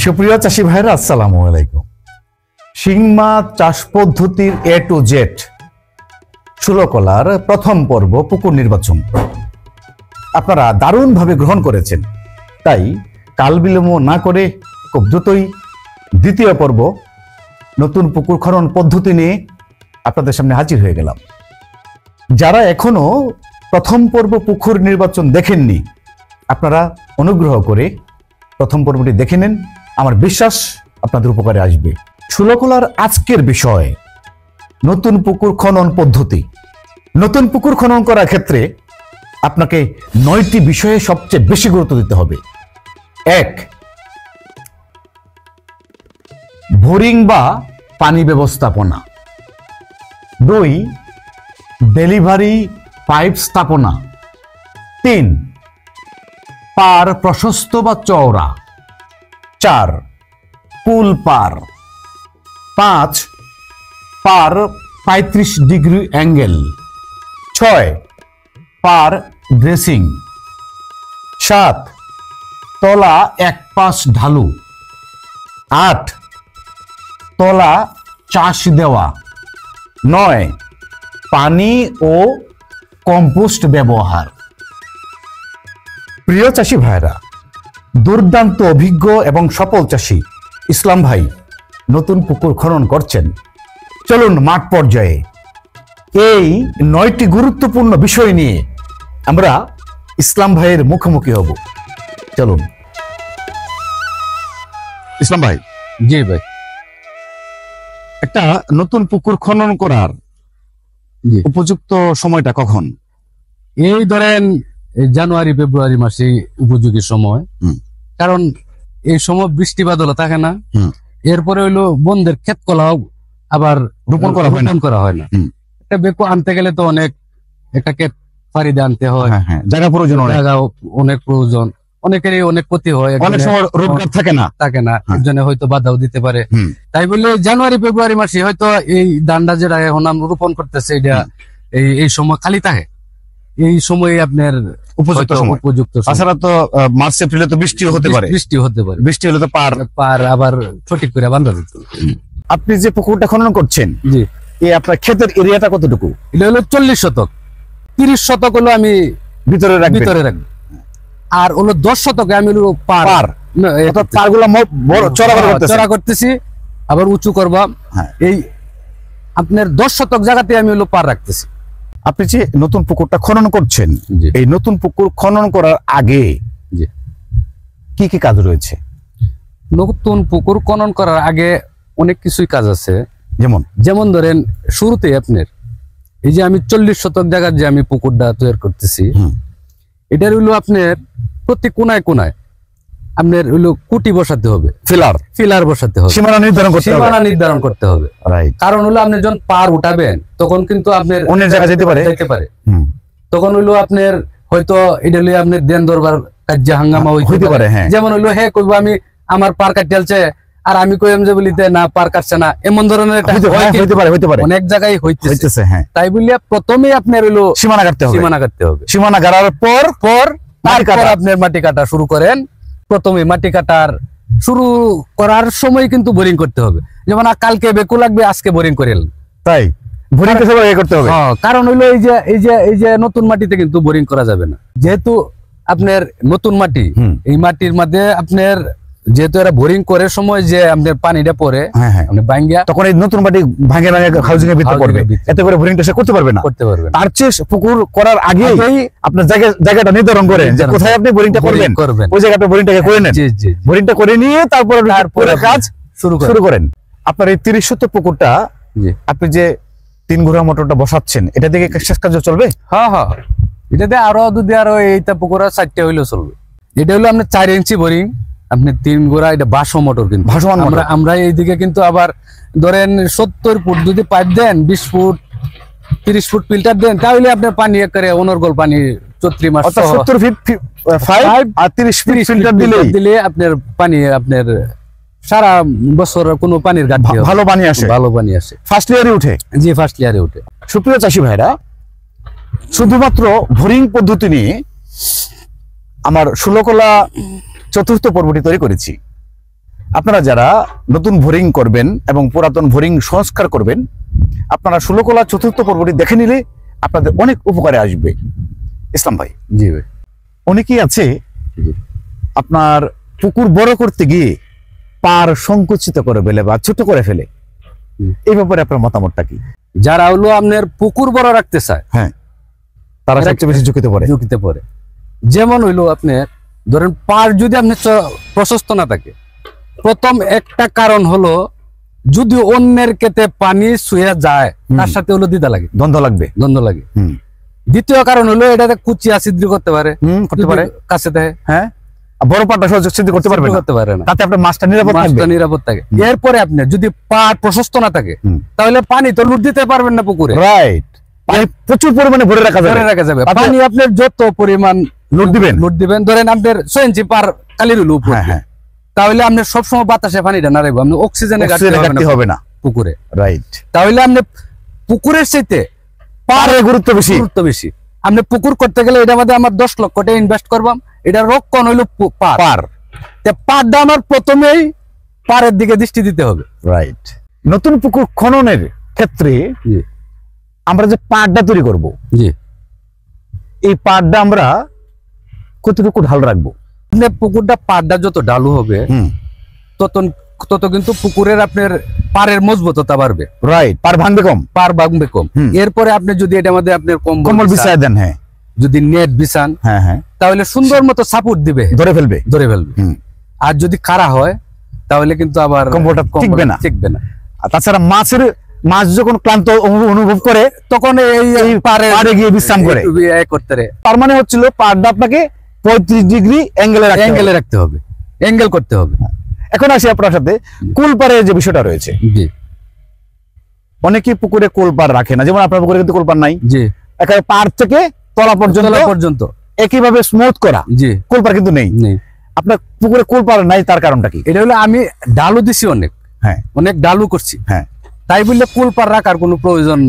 সুপ্রিয় চাষী ভাইরা, আসসালামু আলাইকুম। শিং মাছ চাষ পদ্ধতির A to Z ষোলকলার প্রথম পর্ব পুকুর নির্বাচন আপনারা দারুণভাবে গ্রহণ করেছেন। তাই কাল বিলম্ব না করে খুব দ্রুতই দ্বিতীয় পর্ব নতুন পুকুর খনন পদ্ধতি নিয়ে আপনাদের সামনে হাজির হয়ে গেলাম। যারা এখনো প্রথম পর্ব পুকুর নির্বাচন দেখেননি, আপনারা অনুগ্রহ করে প্রথম পর্বটি দেখে নেন। আমার বিশ্বাস আপনাদের উপকারে আসবে। ষোলকলার আজকের বিষয় নতুন পুকুর খনন পদ্ধতি। নতুন পুকুর খনন করার ক্ষেত্রে আপনাকে 9টি বিষয়ে সবচেয়ে বেশি গুরুত্ব দিতে হবে। 1, বোরিং বা পানি ব্যবস্থাপনা। 2, ডেলিভারি পাইপ স্থাপনা। 3, পার প্রশস্ত বা চওড়া। 4, পুল পার। 5, পার 35 ডিগ্রি অ্যাঙ্গেল। 6, পার ড্রেসিং। 7, তলা এক পাশ ঢালু। 8, তলা চাষ দেওয়া। 9, পানি ও কম্পোস্ট ব্যবহার। প্রিয় চাষী ভাইরা, দুর্দান্ত অভিজ্ঞ এবং সফল চাষী ইসলাম ভাই নতুন পুকুর খনন করছেন। চলুন মাঠ পর্যায়ে এই 9টি গুরুত্বপূর্ণ বিষয় নিয়ে আমরা ইসলাম ভাইয়ের মুখোমুখি হব। চলুন ইসলাম ভাই। জি ভাই, একটা নতুন পুকুর খনন করার উপযুক্ত সময়টা কখন? এই ধরেন জানুয়ারি ফেব্রুয়ারি মাসে উপযোগী সময়। কারণ এই সময় বৃষ্টি বাদল থাকে না। এরপরে হইলো বন্ধের ক্ষেত কলাও আবার রোপণ করা হয় না। একটা বেকু আনতে গেলে তো অনেক একটা ক্ষেত ফারিদে আনতে হয়। জায়গা প্রয়োজন, অনেক প্রয়োজন, অনেকেরই অনেক ক্ষতি হয়। অনেক সময় রোজগার থাকে না, একজনে হয়তো বাধাও দিতে পারে। তাই বলে জানুয়ারি ফেব্রুয়ারি মাসে হয়তো এই ধানটা যেটা এখন আমরা রোপণ করতেছে এটা এই সময় খালি থাকে। এই সময় আপনার উপযুক্ত। তাছাড়া তো মার্চ এপ্রিলে তো বৃষ্টি হতে পারে। বৃষ্টি হলে তো পার আবার সঠিক করে বাঁধা যেত। আপনি যে পুকুরটা খনন করছেন, জি, এই আপনার ক্ষেতের এরিয়াটা কতটুকু? এটা হলো 40 শতক। 30 শতক হলো আমি ভিতরে রাখবো, আর হলো 10 শতকে আমি হলো চড়া করতেছি, আবার উঁচু করবা। এই আপনার 10 শতক জায়গাতে আমি হলো পার রাখতেছি। আপনি যে নতুন পুকুরটা খনন করছেন, এই নতুন পুকুর খনন করার আগে কি কি কাজ রয়েছে? নতুন পুকুর খনন করার আগে অনেক কিছুই কাজ আছে। যেমন ধরেন শুরুতে আপনার এই যে আমি 40 শতক জায়গার যে আমি পুকুরটা তৈরি করতেছি, এটার হইলো আপনার প্রতি কোনায় কোনায় আপনার হইলো কুটি বসাতে হবে, ফিলার বসাতে হবে, সীমানা নির্ধারণ করতে হবে। কারণ হলো আপনি যখন পার উঠাবেন তখন কিন্তু আপনার অনেক জায়গা যেতে পারে। তখন হইলো আপনার হয়তো এটা হইলো আপনার দেন দরবার কার্য হাঙ্গামা হইতে পারে। যেমন হইলো কইবো আমি আমার পার কাটতে আর আমি কইম যে বলিতে না পার কাটছে না, এমন ধরনের হইতে পারে। অনেক জায়গায় হইতেছে। তাই বলিয়া প্রথমে আপনার হইলো সীমানা কাটতে হবে। সীমানা কাটার পর আপনার মাটি কাটা শুরু করেন। প্রথমে মাটি কাটার শুরু করার সময় কিন্তু বোরিং করতে হবে। যেমন কালকে বেকু লাগবে, আজকে বোরিং করেন। তাই বোরিং করতে হবে। কারণ হইলো এই যে নতুন মাটিতে কিন্তু বোরিং করা যাবে না, যেহেতু আপনার নতুন মাটি। এই মাটির মধ্যে আপনার যেহেতু এরা বোরিং করে সময় যে আপনার পানিটা পড়ে তখন এই নতুন মাটি ভাঙে হাউজিং এর ভিতরে পড়বে, এতে করে বোরিংটা সে করতে পারবে না। তার চেয়ে পুকুর করার আগেই আপনার জায়গাটা নির্ধারণ করেন যে কোথায় আপনি বোরিংটা করবেন, ওই জায়গাটা বোরিংটাকে করে নেন। বোরিংটা করে নিয়ে তারপরে কাজ শুরু করেন। আপনার এই 30 শতক পুকুরটা আপনি যে 3 ঘোড়া মোটরটা বসাচ্ছেন, এটা থেকে শেষ কাজ চলবে? হ্যাঁ, এটাতে আরো যদি আরো এইটা পুকুর 4টে হইলেও চলবে। এটা হলো আপনার 4 ইঞ্চি বোরিং, আপনি 3 ঘোড়া। এটা ভাসমান মোটর, কিন্তু আমরা এইদিকে কিন্তু আবার ধরেন 70 ফুট যদি পাইপ দেন, 20 ফুট 30 ফুট ফিল্টার দেন, তাহলে আপনার পানি একেবারে অনর্গল পানি 34 মাস 70 ফিট পাইপ আর 30 ফিট ফিল্টার দিলে আপনার পানি আপনার সারা বছর কোনো পানির ঘাটতি ভালো পানি আসে। ফার্স্ট লেয়ারে উঠে। জি, ফার্স্ট লেয়ারে উঠে। সুপ্রিয় চাষী ভাইরা, শুধুমাত্র বোরিং পদ্ধতি নিয়ে আমার ষোলকলা চতুর্থ পর্বটি তৈরি করেছি। আপনারা যারা নতুন বোরিং করবেন এবং পুরাতন বোরিং সংস্কার করবেন, আপনারা ষোলকলা চতুর্থ পর্বটি দেখে নিলে আপনাদের অনেক উপকারে আসবে। ইসলাম ভাই, জি ভাই, অনেকেই আছে আপনার পুকুর বড় করতে গিয়ে পার সংকুচিত করে ফেলে বা ছোট করে ফেলে, এই ব্যাপারে আপনার মতামতটা কি? যারা হলো আপনার পুকুর বড় রাখতে চায়, হ্যাঁ, তারা সবচেয়ে বেশি ঝুঁকিতে পড়ে। যেমন হইলো আপনার ধরেন পার যদি আপনার প্রশস্ত না থাকে, প্রথম একটা কারণ হলো যদি অন্যের ক্ষেতে পানি শুয়ে যায় তার সাথে হলো দ্বিধা লাগে, দ্বন্দ্ব লাগে। দ্বিতীয় কারণ হলো এটাতে কুচি ছিদ্র করতে পারে, কাছে দেয়, হ্যাঁ, বড় পাটা সহজে ছিদ্র করতে পারবে না, তাতে আপনার মাছটা নিরাপদ থাকে। এরপরে আপনি যদি পার প্রশস্ত না থাকে তাহলে পানি তো লুট দিতে পারবেন না পুকুরে, রাইট? প্রচুর পরিমাণে ভরে রাখা যাবে। পানি আপনার যত পরিমাণ লুট দিবেন, ধরেন আপনার 6 ইঞ্চি পার কালির হলো, তাহলে আপনি সবসময় বাতাসে পানিটা না রাখবো, আপনি অক্সিজেনের ঘাটতি হবে না পুকুরে, রাইট? তাহলে আপনি পুকুরের চাইতে পারে গুরুত্ব বেশি। আপনি পুকুর করতে গেলে এটা মধ্যে আমার 10 লক্ষ টাকা ইনভেস্ট করবাম, এটা রক্ষণ হইলো পারটা আমার প্রথমেই পারের দিকে দৃষ্টি দিতে হবে, রাইট? নতুন পুকুর খননের ক্ষেত্রে আমরা যে পাড়টা তৈরি করব, জি, এই পাড়টা আমরা কতটুকু ঢাল রাখবো? পুকুরটা পাড়টা যত ঢালু হবে তত কিন্তু পুকুরের আপনার পাড়ের মজবুততা বাড়বে, রাইট? পার ভাঙবে কম। এরপরে আপনি যদি এটা মধ্যে আপনার কম্বল বিছায় দেন, হ্যাঁ, যদি নেট বিছান, হ্যাঁ, তাহলে সুন্দর মতো সাপোর্ট দিবে, ধরে ফেলবে। আর যদি খাড়া হয় তাহলে কিন্তু আবার কম্বলটা টিকবে না। আর তাছাড়া মাছ যখন ক্লান্ত অনুভব করে তখন এই পাড়ে গিয়ে বিশ্রাম করতে রে। তার মানে হচ্ছিল পাড়টা আপনাকে 35 ডিগ্রি অ্যাঙ্গেলে রাখতে হবে, অ্যাঙ্গেল করতে হবে। এখন আসি আপনার সাথে কুলপাড়ের যে বিষয়টা রয়েছে। অনেকে পুকুরে কুলপাড় রাখে না, যেমন আপনার পুকুরে কিন্তু কুলপাড় নাই, একেবারে পাড় থেকে তলা পর্যন্ত একইভাবে স্মুথ করা, কুলপাড় কিন্তু নেই। আপনার পুকুরে কুলপাড় নাই, তার কারণটা কি? এটা হলো আমি ডালু দিছি অনেক ডালু করছি, হ্যাঁ, তাই বললে কুলপাড় রাখার কোনো প্রয়োজন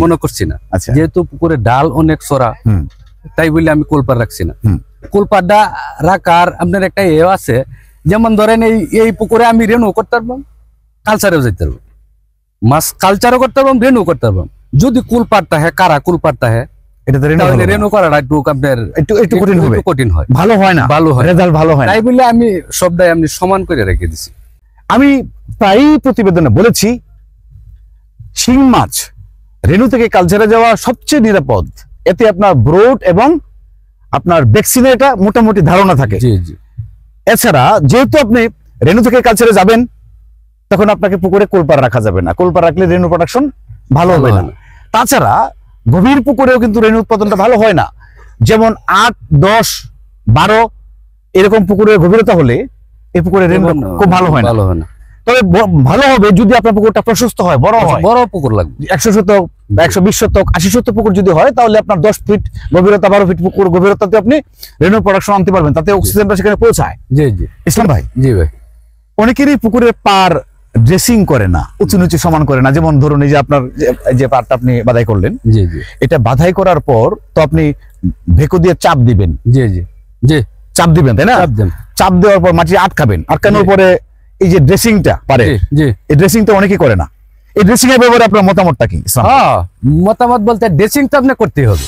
মনে করছি না। যেহেতু পুকুরে ডাল অনেক সরা, তাই বললে আমি কুলপাড় রাখছি না। কুলপাড়টা রাখার আপনার একটা আছে, যেমন ধরেন এই পুকুরে আমি রেনু করতে পারবো, কালচারেও যেতে পারবো, মাছ কালচারও করতে পারবো, রেনু করতে পারবো। যদি কুলপাড়টা হ্যাঁ কারা কুলপাড়টা হ্যাঁ, এটা রেনু করাটা একটু আপনার একটু কঠিন হয়, ভালো হয় না, রেজাল্ট ভালো হয় না। তাই বলে আমি সবটাই আমি সমান করে রেখে দিছি। আমি প্রায়ই প্রতিবেদনে বলেছি, শিং মাছ রেনু থেকে কালচারে যাওয়া সবচেয়ে নিরাপদ। এতে আপনার ব্রোড এবং আপনার ভ্যাকসিনের মোটামুটি ধারণা থাকে। এছাড়া যেহেতু আপনি রেনু থেকে কালচারে যাবেন, তখন আপনাকে পুকুরে কুলপাড় রাখা যাবে না, কুলপাড় রাখলে রেনু প্রোডাকশন ভালো হবে না। তাছাড়া গভীর পুকুরেও কিন্তু রেনু উৎপাদনটা ভালো হয় না। যেমন 8, 10, 12 এরকম পুকুরের গভীরতা হলে এই পুকুরে রেনু খুব ভালো হয় না। তবে ভালো হবে যদি আপনার পুকুরটা প্রশস্ত হয়, বড় পুকুর লাগবে। 100 শতক, 120 শতক, 80 শতক পুকুর যদি হয়, তাহলে আপনার 10 ফিট গভীরতা, 12 ফিট পুকুর গভীরতাতে আপনি রেনু প্রোডাকশন আনতে পারবেন, তাতে অক্সিজেনটা সেখানে পৌঁছায়। ইসলাম ভাই, অনেকেরই পুকুরের পার ড্রেসিং করে না, উঁচু নিচু সমান করে না। যেমন ধরুন এই যে আপনার যে পাড়টা আপনি বাধাই করলেন, এটা বাধাই করার পর তো আপনি ভেকু দিয়ে চাপ দিবেন, চাপ দিবেন, তাই না? চাপ দেওয়ার পর মাটি আটকানোর পরে এই যে ড্রেসিংটা পারে, এই ড্রেসিংটা অনেকেই করে না। এই ড্রেসিং এর ব্যাপারে আপনার মতামতটা কি? মতামত বলতে ড্রেসিং তো আপনি করতেই হবে,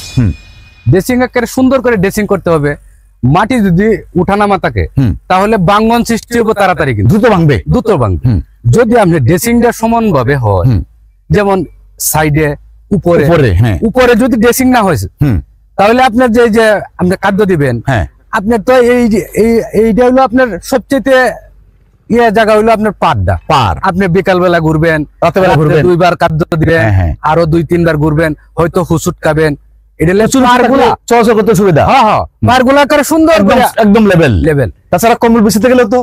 ড্রেসিং একেবারে সুন্দর করে ড্রেসিং করতে হবে। মাটি যদি উঠানামা থাকে তাহলে বাঙ্গন সৃষ্টি হবে তাড়াতাড়ি, কিন্তু দ্রুত ভাঙবে। যদি আপনি ড্রেসিংটা সমান ভাবে হয়, যেমন সাইডে উপরে যদি ড্রেসিং না হয়েছে, তাহলে আপনার যে আপনি খাদ্য দিবেন, আপনার তো এইটা হলো আপনার সবচেয়ে জায়গা হইলো আপনার পাড়। আপনি বিকাল বেলা ঘুরবেন, রাতেবেলা ঘুরবেন, 2 বার খাদ্য দিবেন, আরো 2-3 বার ঘুরবেন, হয়তো হুসুট খাবেন। এটা চলাচল করতে সুবিধা, পাড়গুলা করে সুন্দর একদম লেভেল। তাছাড়া কম্বল বিছাতে গেলে তো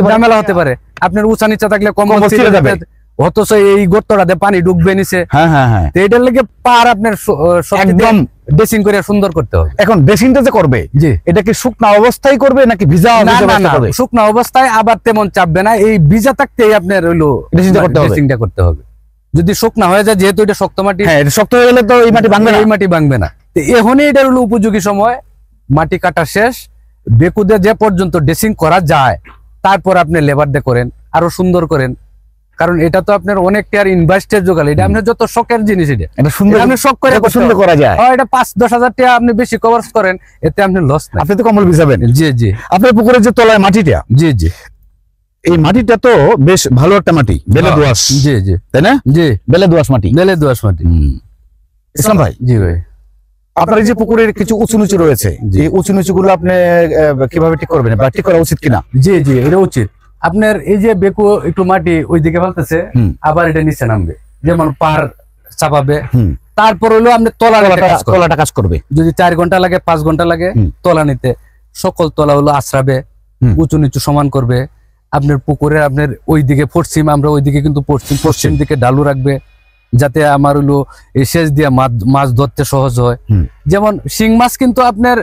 ঝামেলা হতে পারে। আপনার উঁচা নিচা থাকলে কম্বল ছিঁড়ে যাবে, অথচ এই গর্তটাতে পানি ঢুকবে নিচে। এটার লেগে পার আপনার একদম ড্রেসিং করে সুন্দর করতে হবে। এখন ড্রেসিংটা যে করবে, এটা কি শুকনা অবস্থায় করবে নাকি ভিজা? শুকনা অবস্থায় আবার তেমন চাপবে না, এই ভিজা থাকতেই আপনার হইলো ড্রেসিংটা করতে হবে। যদি শুকনা হয়ে যায়, যেহেতু এটা শক্ত মাটি, শক্ত হয়ে গেলে তো এই মাটি ভাঙবে না। এখনই এটা হলো উপযোগী সময়, মাটি কাটা শেষ, বেকুদে যে পর্যন্ত ড্রেসিং করা যায় তারপর আপনি লেবার দিয়ে করেন, আরো সুন্দর করেন, কারণ এটা তো আপনার অনেক টাকার ইনভেস্টের জোগাল। এটা আপনার যত শখের জিনিস, এটা সুন্দর আপনি শখ করে সুন্দর করা যায়। এটা 5-10 হাজার টাকা আপনি বেশি কভার করেন, এতে আপনি লস নাই। আপনি তো কম্বল বিছাবেন। জি জি। আপনার পুকুরের যে তলায় মাটিটা, জি জি, এই মাটিটা তো বেশ ভালো একটা মাটি, বেলে দোআঁশ। জি জি, তাই না? জি, বেলে দোআঁশ মাটি। বেলে দোআঁশ মাটি। ইসলাম ভাই, জি ভাই, আপনার এই যে পুকুরের কিছু উঁচু নিচু রয়েছে, এই উঁচু নিচু গুলো আপনি কিভাবে ঠিক করবেন বা ঠিক করা উচিত কিনা? জি জি, এটা উচিত। আপনার এই যে বেকু একটু মাটি ওইদিকে ফেলতেছে, আবার এটা নিচে নামবে, যেমন পার চাপাবে, তারপর হলো আপনি তলাটা কাজ করবে। যদি 4 ঘন্টা লাগে 5 ঘন্টা লাগে তলা নিতে, সকল তলা হলো আশ্রাবে, উঁচু নিচু সমান করবে। আপনার পুকুরে আপনার ওইদিকে পশ্চিম, আমরা ওইদিকে কিন্তু পশ্চিম দিকে ডালু রাখবে, যাতে আমার হলো এই সেচ দিয়ে মাছ ধরতে সহজ হয়। যেমন শিং মাছ কিন্তু আপনার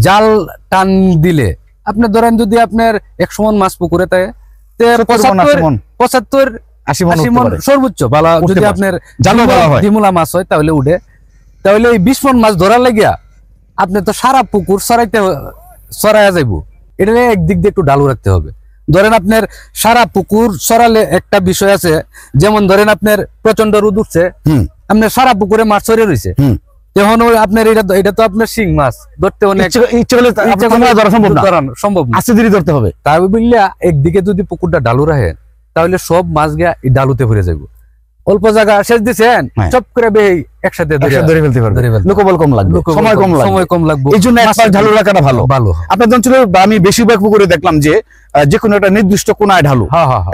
জাল টান দিলে আপনার ধরেন যদি আপনার 100 মণ মাছ পুকুরে থাকে, 75-80 মণ সর্বোচ্চ ভালো। যদি আপনার ডিমুলা মাছ হয় তাহলে উঠে, তাহলে এই 20 মণ মাছ ধরার লাগিয়া আপনি তো সারা পুকুর সরাইয়া যাইব। এটা একদিক দিয়ে একটু ডালু রাখতে হবে। ধরেন আপনার সারা পুকুর সরালে একটা বিষয় আছে, যেমন ধরেন আপনার প্রচন্ড রোদ উঠছে, আপনার সারা পুকুরে মাছ ছড়িয়ে রয়েছে, তখন আপনার এটা তো আপনার শিং মাছ ধরতে অনেক সম্ভব ধরতে হবে। তাই বললে একদিকে যদি পুকুরটা ডালু রাখেন, তাহলে সব মাছ গিয়া এই ডালুতে ভরে যাইব। অল্প জায়গা সেচ দিচ্ছেন, সব করে একসাথে ধরে ফেলতে পারবে, লোকবল কম লাগবে, সময় কম লাগবে। এই জন্য একবার ঢালু রাখাটা ভালো। আপনার অঞ্চলে আমি বেশিরভাগ পুকুরে দেখলাম যে কোনো একটা নির্দিষ্ট কোনায় ঢালু।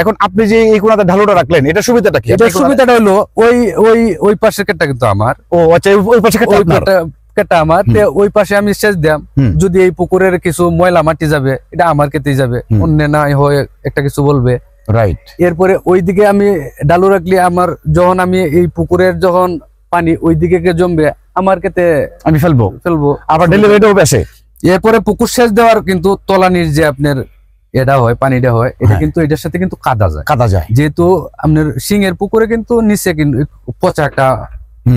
এখন আপনি যে এই কোনাতে ঢালুটা রাখলেন, এটা সুবিধাটা কি? এটা সুবিধাটা হলো ওই পাশের কেটটা কিন্তু আমার। ও আচ্ছা, ওই পাশে কেটটা আমার, ওই পাশে আমি সেচ দিলাম। যদি এই পুকুরের কিছু ময়লা মাটি যাবে, এটা আমার কেটেই যাবে, অন্য না হয় একটা কিছু বলবে, রাইট। এরপরে ওইদিকে আমি ডালু রাখলে আমার যখন আমি এই পুকুরের যখন পানি ওইদিকে জমবে, আমার কেটে আমি ফেলবো আবার ডেলিভারিটা আসে। এরপরে পুকুর সেচ দেওয়ার কিন্তু তলানির যে আপনার এটা হয়, পানিটা হয়, এটা কিন্তু এটার সাথে কিন্তু কাদা যায়। যেহেতু আপনার সিংয়ের পুকুরে কিন্তু নিচে কিন্তু পচা একটা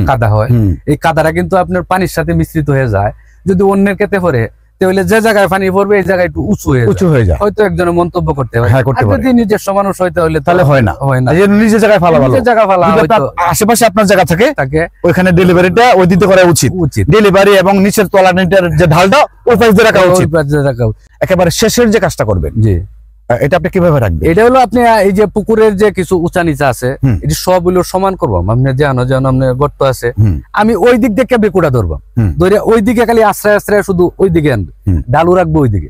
কাদা হয়, এই কাদাটা কিন্তু আপনার পানির সাথে মিশ্রিত হয়ে যায়। যদি অন্যের ক্ষেত্রে পরে, তাহলে যে জায়গায় পানি পড়বে এই জায়গায় একটু উঁচু হয়ে যায়, হয়তো একজনের মন্তব্য করতে হয়। যদি নিজস্ব মানুষ হয় তাহলে হয় না। নিজের জায়গায় ফালা ভালো, আশেপাশে আপনার জায়গা থাকে, ওইখানে ডেলিভারিটা ওই দিতে করা উচিত। ডেলিভারি এবং নিচের তলানিটার যে ঢালটা ওই পাশ দিয়ে রাখা উচিত। একেবারে শেষের যে কাজটা করবেন, জি, এটা আপনি কিভাবে রাখবেন? এটা হলো আপনি এই যে পুকুরের যে কিছু উঁচা নিচা আছে, এটা সব হলো সমান করবো। আপনি জানো আপনার গর্ত আছে, আমি ওই দিক থেকে বেকুড়া ধরবো, ধরে ওই দিকে খালি আশ্রয় শুধু ওই দিকে আনবে, ডালু রাখবো ওই দিকে।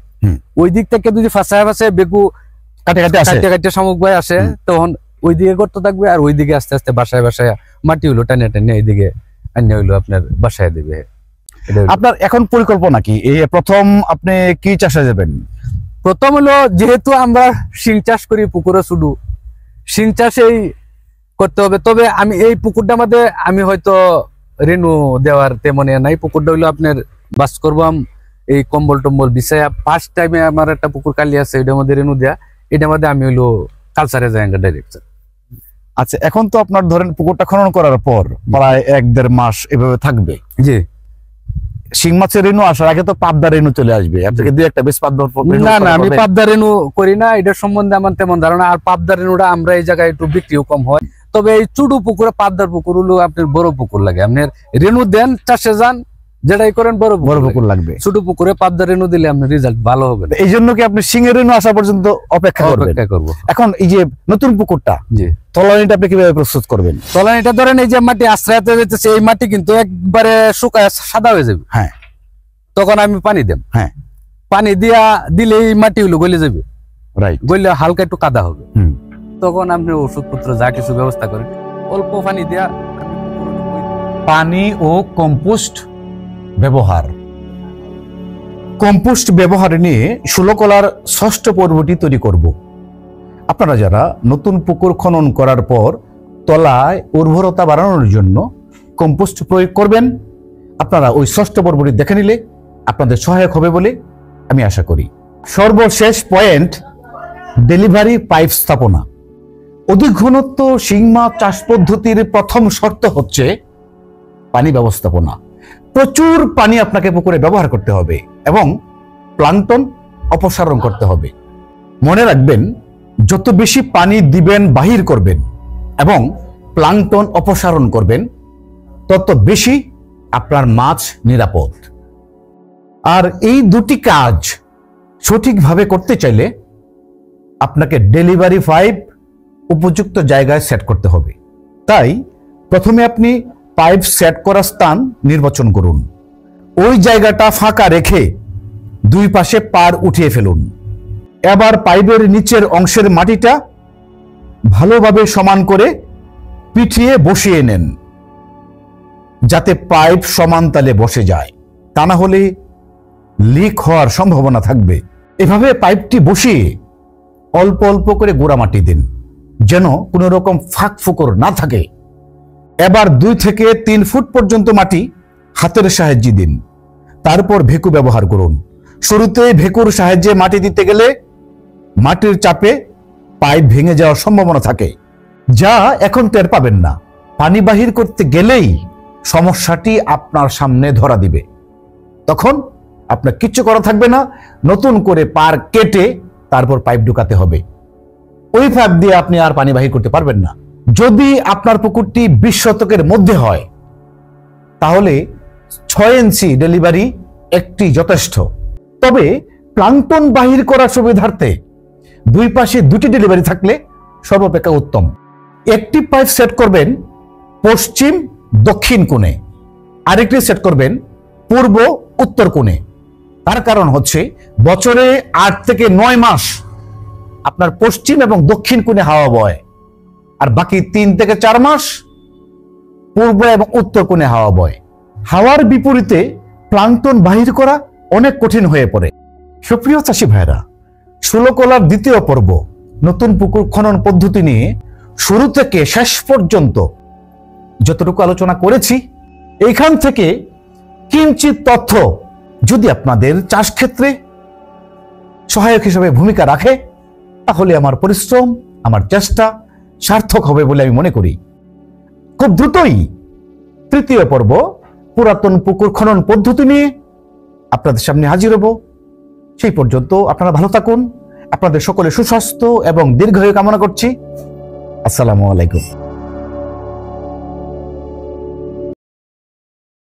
ওই দিক থেকে যদি ফাঁসায় বেকু কাটে শামুক ভাই আসে, তখন ওই দিকে গর্ত থাকবে, আর ওই দিকে আস্তে আস্তে বাসায় মাটি হইলো টানে এইদিকে আন্য হইলো আপনার বাসায় দেবে। আপনার এখন পরিকল্পনা কি? এই প্রথম আপনি কি চাষে যাবেন? প্রথম হলো, যেহেতু আমরা শিং চাষ করি পুকুরে, শুধু শিং চাষেই করতে হবে। তবে আমি এই পুকুরটার মধ্যে আমি হয়তো রেনু দেওয়ার তেমন নাই। পুকুরটা হইলো আপনার বাস করবাম এই কম্বল টম্বল বিছায়া। ফার্স্ট টাইমে আমার একটা পুকুর কালি আছে, এটার মধ্যে রেনু দেয়া, এটার মধ্যে আমি হইলো কালচারে যাই ডাইরেক্ট। আচ্ছা, এখন তো আপনার ধরেন পুকুরটা খনন করার পর প্রায় 1-1.5 মাস এভাবে থাকবে। জি, শিং মাছের রেনু আসার আগে তো পাবদা রেনু চলে আসবে। আপনাকে দুই একটা বেশ পাবদা। না, আমি পাবদা রেনু করি না, এটার সম্বন্ধে আমার তেমন ধারণা। আর পাবদা রেনুটা আমরা এই জায়গায় একটু বিক্রিও কম হয়। তবে এই ছোট পুকুরে পাবদার পুকুর হলো আপনার বড় পুকুর লাগে। আপনার রেনু দেন চাষে যান, যেটাই করেন বড় পুকুর লাগবে। ছোট পুকুরে পাবদা রেনু দিলে আপনার রেজাল্ট ভালো হবে। এই জন্য কি আপনি শিং এর রেনু আসা পর্যন্ত অপেক্ষা করব। এখন এই যে নতুন পুকুরটা, জি, তলানিটা আপনি কিভাবে প্রস্তুত করবেন? তলানিটা ধরেন এই যে মাটি আশ্রয়তে যেতেছে, এই মাটি কিন্তু একবারে শুকায় সাদা হয়ে যাবে। হ্যাঁ, তখন আমি পানি দেব। হ্যাঁ, পানি দিলে এই মাটি হলো গলে যাবে, রাইট। গলে হালকা একটু কাদা হবে, তখন আপনি ওষুধপত্র যা কিছু ব্যবস্থা করেন, অল্প পানি দেয়া। পানি ও কম্পোস্ট ব্যবহার। কম্পোস্ট ব্যবহার নিয়ে ষোলকলার ৬ষ্ঠ পর্বটি তৈরি করব। আপনারা যারা নতুন পুকুর খনন করার পর তলায় উর্বরতা বাড়ানোর জন্য কম্পোস্ট প্রয়োগ করবেন, আপনারা ওই ৬ষ্ঠ পর্বটি দেখে নিলে আপনাদের সহায়ক হবে বলে আমি আশা করি। সর্বশেষ পয়েন্ট, ডেলিভারি পাইপ স্থাপনা। অধিক ঘনত্ব শিং মাছ চাষ পদ্ধতির প্রথম শর্ত হচ্ছে পানি ব্যবস্থাপনা। প্রচুর পানি আপনাকে পুকুরে ব্যবহার করতে হবে এবং প্লাঙ্কটন অপসারণ করতে হবে। মনে রাখবেন, যত বেশি পানি দিবেন, বাহির করবেন এবং প্লাঙ্কটন অপসারণ করবেন, তত বেশি আপনার মাছ নিরাপদ। আর এই দুটি কাজ সঠিকভাবে করতে চাইলে আপনাকে ডেলিভারি পাইপ উপযুক্ত জায়গায় সেট করতে হবে। তাই প্রথমে আপনি পাইপ সেট করার স্থান নির্বাচন করুন। ওই জায়গাটা ফাঁকা রেখে দুই পাশে পার উঠিয়ে ফেলুন। এবার পাইপের নিচের অংশের মাটিটা ভালোভাবে সমান করে পিঠিয়ে বসিয়ে নেন, যাতে পাইপ সমান তালে বসে যায়, তা না হলে লিক হওয়ার সম্ভাবনা থাকবে। এভাবে পাইপটি বসিয়ে অল্প অল্প করে গোড়া মাটি দিন, যেন কোনো রকম ফাঁক ফোকর না থাকে। এবার 2 থেকে 3 ফুট পর্যন্ত মাটি হাতের সাহায্যে দিন, তারপর ভেকু ব্যবহার করুন। শুরুতে ভেকুর সাহায্যে মাটি দিতে গেলে মাটির চাপে পাইপ ভেঙে যাওয়ার সম্ভাবনা থাকে, যা এখন টের পাবেন না। পানি বাহির করতে গেলেই সমস্যাটি আপনার সামনে ধরা দিবে। তখন আপনার কিচ্ছু করা থাকবে না, নতুন করে পার কেটে তারপর পাইপ ঢুকাতে হবে। ওই পাইপ দিয়ে আপনি আর পানি বাহির করতে পারবেন না। যদি আপনার পুকুরটি 20 শতকের মধ্যে হয়, তাহলে 6 ইঞ্চি ডেলিভারি একটি যথেষ্ট। তবে প্লাঙ্কটন বাহির করার সুবিধার্থে দুই পাশে 2টি ডেলিভারি থাকলে সর্বাপেক্ষা উত্তম। একটি পাইপ সেট করবেন পশ্চিম দক্ষিণ কোণে, আরেকটি সেট করবেন পূর্ব উত্তর কোণে। তার কারণ হচ্ছে, বছরে 8 থেকে 9 মাস আপনার পশ্চিম এবং দক্ষিণ কোণে হাওয়া বয়, আর বাকি 3 থেকে 4 মাস পূর্ব এবং উত্তর কোণে হাওয়া বয়। হাওয়ার বিপরীতে প্লাঙ্কটন বাহির করা অনেক কঠিন হয়ে পড়ে। সুপ্রিয় চাষী ভাইরা, 16 কলার দ্বিতীয় পর্ব নতুন পুকুর খনন পদ্ধতি নিয়ে শুরু থেকে শেষ পর্যন্ত যতটুকু আলোচনা করেছি, এইখান থেকে কিঞ্চিত তথ্য যদি আপনাদের চাষ ক্ষেত্রে সহায়ক হিসেবে ভূমিকা রাখে, তাহলে আমার পরিশ্রম, আমার চেষ্টা সার্থক হবে বলে আমি মনে করি। খুব দ্রুতই 3য় পর্ব পুরাতন পুকুর খনন পদ্ধতি নিয়ে আপনাদের সামনে হাজির হব। সেই পর্যন্ত আপনারা ভালো থাকুন। আপনাদের সকলে সুস্বাস্থ্য এবং দীর্ঘায়ু কামনা করছি। আসসালামু আলাইকুম।